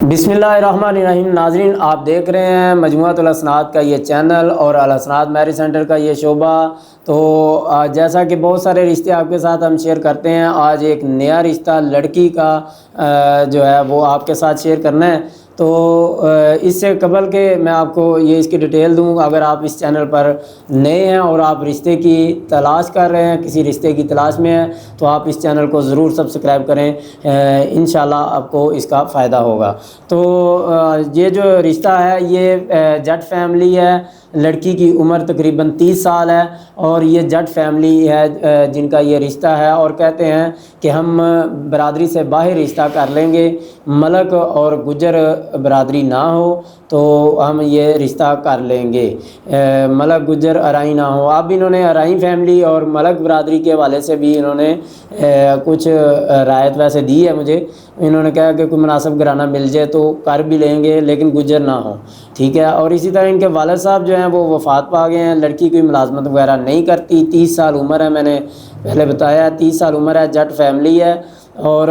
بسم اللہ الرحمن الرحیم۔ ناظرین، آپ دیکھ رہے ہیں مجموعۃ الاسناد کا یہ چینل اور الاسناد میرج سینٹر کا یہ شعبہ۔ تو جیسا کہ بہت سارے رشتے آپ کے ساتھ ہم شیئر کرتے ہیں، آج ایک نیا رشتہ لڑکی کا جو ہے وہ آپ کے ساتھ شیئر کرنا ہے۔ تو اس سے قبل کہ میں آپ کو یہ اس کی ڈیٹیل دوں، اگر آپ اس چینل پر نئے ہیں اور آپ رشتے کی تلاش کر رہے ہیں، کسی رشتے کی تلاش میں ہیں، تو آپ اس چینل کو ضرور سبسکرائب کریں، انشاءاللہ آپ کو اس کا فائدہ ہوگا۔ تو یہ جو رشتہ ہے یہ جٹ فیملی ہے، لڑکی کی عمر تقریباً 30 سال ہے، اور یہ جٹ فیملی ہے جن کا یہ رشتہ ہے، اور کہتے ہیں کہ ہم برادری سے باہر رشتہ کر لیں گے، ملک اور گجر برادری نہ ہو تو ہم یہ رشتہ کر لیں گے، ملک گجر ارائی نہ ہو۔ اب انہوں نے ارائی فیملی اور ملک برادری کے حوالے سے بھی انہوں نے کچھ رعایت ویسے دی ہے مجھے۔ انہوں نے کہا کہ کوئی مناسب گھرانہ مل جائے تو کر بھی لیں گے، لیکن گجر نہ ہو، ٹھیک ہے۔ اور اسی طرح ان کے والد صاحب جو ہیں وہ وفات پا گئے ہیں، لڑکی کوئی ملازمت وغیرہ نہیں کرتی، 30 سال عمر ہے، میں نے پہلے بتایا 30 سال عمر ہے، جٹ فیملی ہے، اور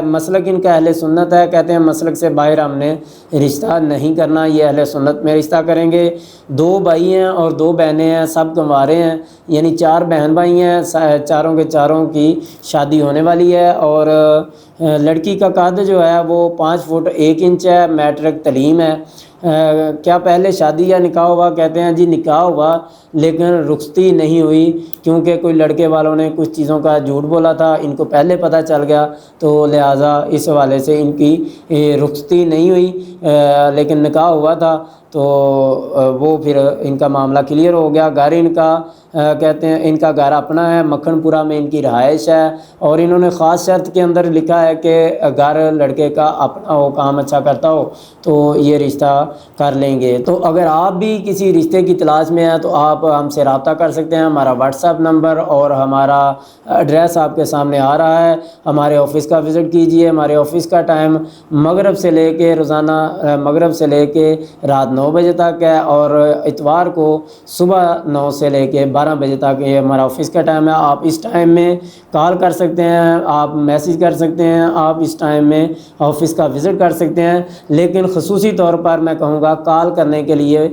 مسلک ان کا اہل سنت ہے، کہتے ہیں مسلک سے باہر ہم نے رشتہ نہیں کرنا، یہ اہل سنت میں رشتہ کریں گے۔ 2 بھائی ہیں اور 2 بہنیں ہیں، سب کنوارے ہیں، یعنی 4 بہن بھائی ہیں، چاروں کے چاروں کی شادی ہونے والی ہے، اور لڑکی کا قد جو ہے وہ 5 فٹ 1 انچ ہے، میٹرک تعلیم ہے۔ کیا پہلے شادی یا نکاح ہوا؟ کہتے ہیں جی نکاح ہوا، لیکن رخصتی نہیں ہوئی، کیونکہ کوئی لڑکے والوں نے کچھ چیزوں کا جھوٹ بولا تھا، ان کو پہلے پتہ چل گیا، تو لہٰذا اس حوالے سے ان کی رخصتی نہیں ہوئی، لیکن نکاح ہوا تھا، تو وہ پھر ان کا معاملہ کلیئر ہو گیا۔ گھر ان کا کہتے ہیں ان کا گھر اپنا ہے، مکھن پورہ میں ان کی رہائش ہے، اور انہوں نے خاص شرط کے اندر لکھا ہے کہ گھر لڑکے کا اپنا ہو، کام اچھا کرتا ہو تو یہ رشتہ کر لیں گے۔ تو اگر آپ بھی کسی رشتے کی تلاش میں ہیں تو آپ ہم سے رابطہ کر سکتے ہیں، ہمارا واٹس ایپ نمبر اور ہمارا ایڈریس آپ کے سامنے آ رہا ہے، ہمارے آفس کا وزٹ کیجئے۔ ہمارے آفس کا ٹائم مغرب سے لے کے روزانہ مغرب سے لے کے رات 9 بجے تک ہے، اور اتوار کو صبح 9 سے لے کے 12 بجے تک یہ ہمارا آفس کا ٹائم ہے۔ آپ اس ٹائم میں کال کر سکتے ہیں، آپ میسیج کر سکتے ہیں، آپ اس ٹائم میں آفس کا وزٹ کر سکتے ہیں، لیکن خصوصی طور پر میں کہوں گا کال کرنے کے لیے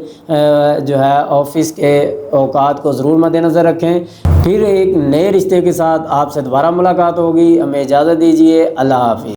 جو ہے آفس کے اوقات کو ضرور مد نظر رکھیں۔ پھر ایک نئے رشتے کے ساتھ آپ سے دوبارہ ملاقات ہوگی، ہمیں اجازت دیجیے، اللہ حافظ۔